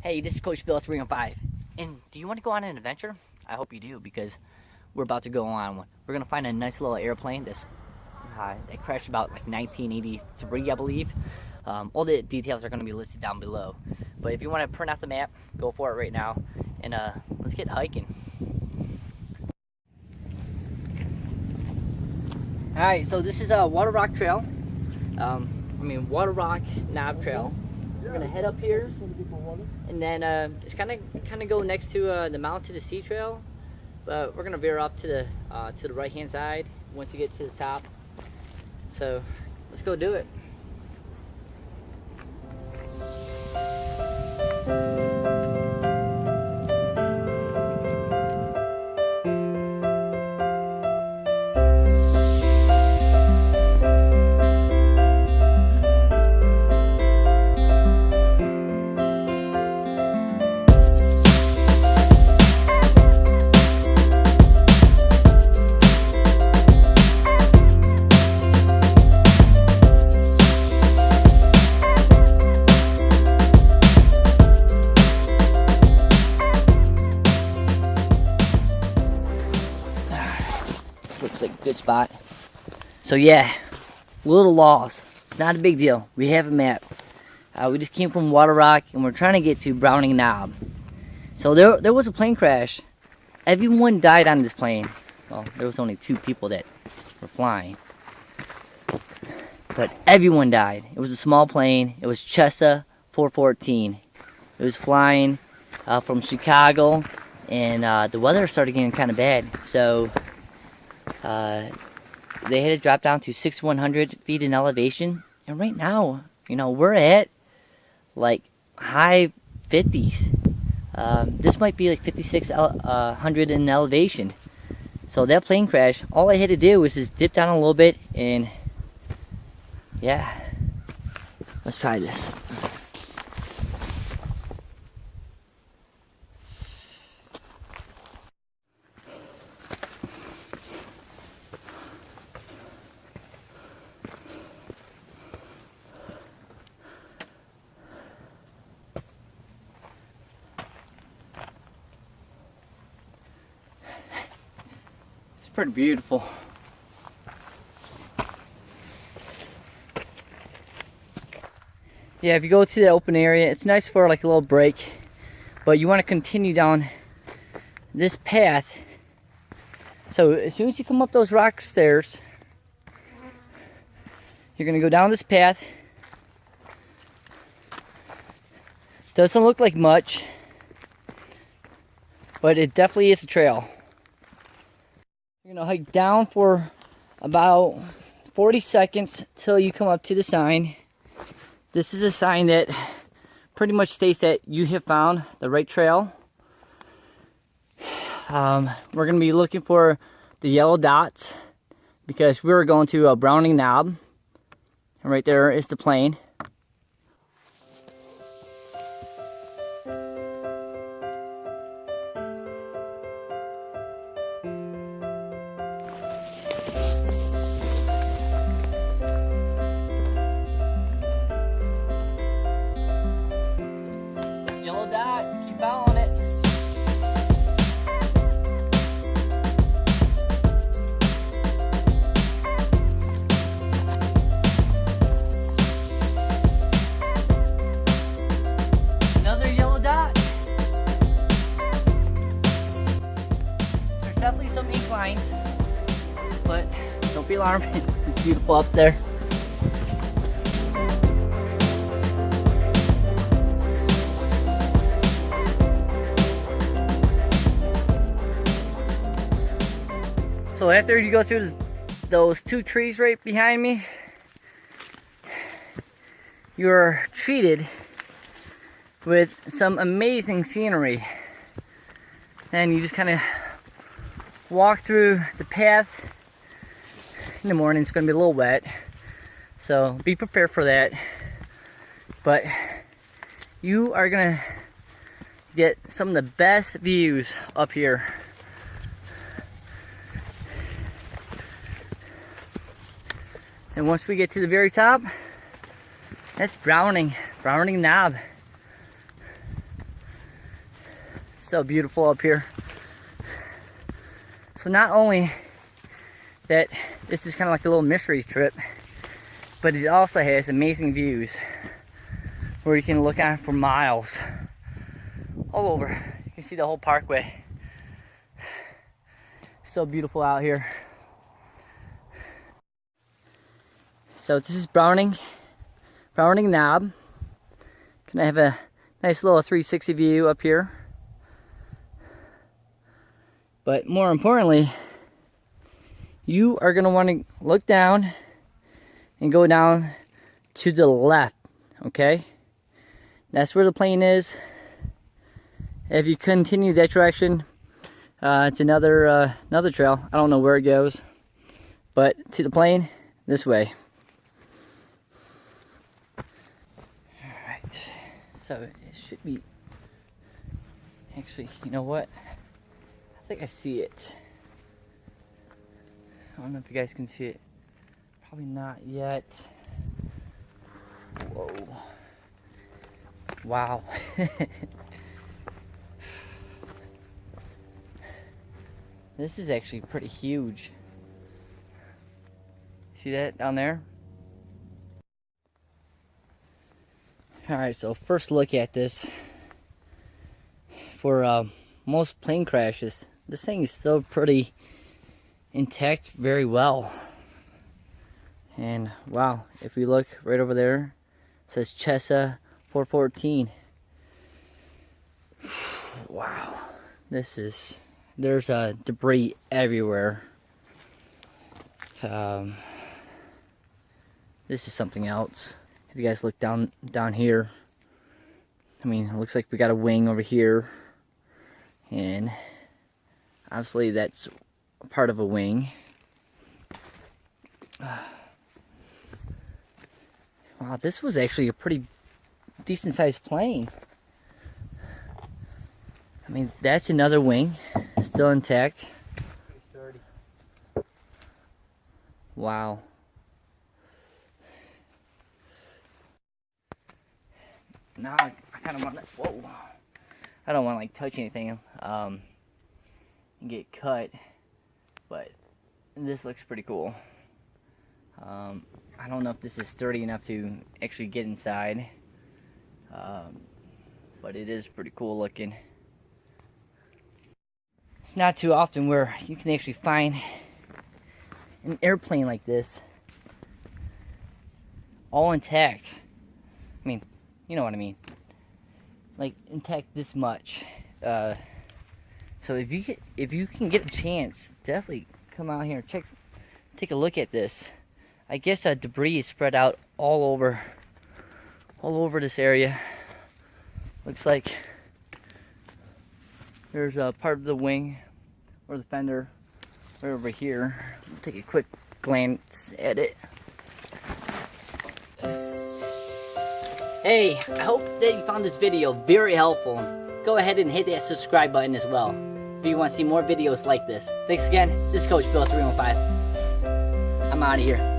Hey, this is Coach Bill 315. And do you want to go on an adventure? I hope you do, because we're about to go on one. We're going to find a nice little airplane that crashed about like 1983, I believe. All the details are going to be listed down below. But if you want to print out the map, go for it right now. And let's get hiking. Alright, so this is a Waterrock Trail. Waterrock Knob Trail. We're going to head up here. And then it's kind of go next to the Mountain to the Sea Trail, but we're gonna veer off to the right hand side once you get to the top. So let's go do it. Looks like a good spot. So yeah, little lost. It's not a big deal. We have a map. We just came from Waterrock and we're trying to get to Browning Knob. So there was a plane crash. Everyone died on this plane. Well, there was only 2 people that were flying, but everyone died. It was a small plane. It was Cessna 414. It was flying from Chicago, and the weather started getting kind of bad. So they had to drop down to 6,100 feet in elevation, and right now, we're at like high 50s. This might be like 5,600 in elevation. So that plane crash, all I had to do was just dip down a little bit, and yeah, let's try this. Pretty beautiful. Yeah, if you go to the open area, it's nice for like a little break, but you want to continue down this path. So as soon as you come up those rock stairs, you're gonna go down this path. Doesn't look like much, but it definitely is a trail. You're gonna hike down for about 40 seconds till you come up to the sign. This is a sign that pretty much states that you have found the right trail. We're gonna be looking for the yellow dots because we're going to a Browning Knob, and right there is the plane. Yellow dot, keep following it. Another yellow dot. There's definitely some inclines, but don't be alarmed. It's beautiful up there. So after you go through those 2 trees right behind me, you're treated with some amazing scenery. Then you just kind of walk through the path. In the morning it's going to be a little wet, so be prepared for that. But you are going to get some of the best views up here. And once we get to the very top, that's Browning Knob. So beautiful up here. So not only that this is kind of like a little mystery trip, but it also has amazing views where you can look out for miles all over. You can see the whole Parkway. So beautiful out here. So this is Waterrock Knob. Can I have a nice little 360 view up here? But more importantly, you are going to want to look down and go down to the left, okay? That's where the plane is. If you continue that direction, it's another trail. I don't know where it goes, but to the plane, this way. Alright, so it should be, actually, you know what? I think I see it. I don't know if you guys can see it. Probably not yet. Whoa. Wow. This is actually pretty huge. See that down there? Alright, so first look at this. For most plane crashes, this thing is still pretty intact very well. And wow, if we look right over there, it says Cessna 414. Wow, there's debris everywhere. This is something else. If you guys look down here, I mean, it looks like we got a wing over here, and obviously that's part of a wing. Wow, this was actually a pretty decent sized plane. I mean, that's another wing, still intact. Wow. Now I kind of want to, whoa. I don't want to like touch anything and get cut, but this looks pretty cool. I don't know if this is sturdy enough to actually get inside, but it is pretty cool looking. It's not too often where you can actually find an airplane like this all intact. I mean, you know what I mean, like intact this much. So if you can get a chance, definitely come out here and take a look at this. I guess debris is spread out all over this area. Looks like there's a part of the wing or the fender right over here. We'll take a quick glance at it. Hey, I hope that you found this video very helpful. Go ahead and hit that subscribe button as well if you want to see more videos like this. Thanks again. This is Coach Bill 315. I'm out of here.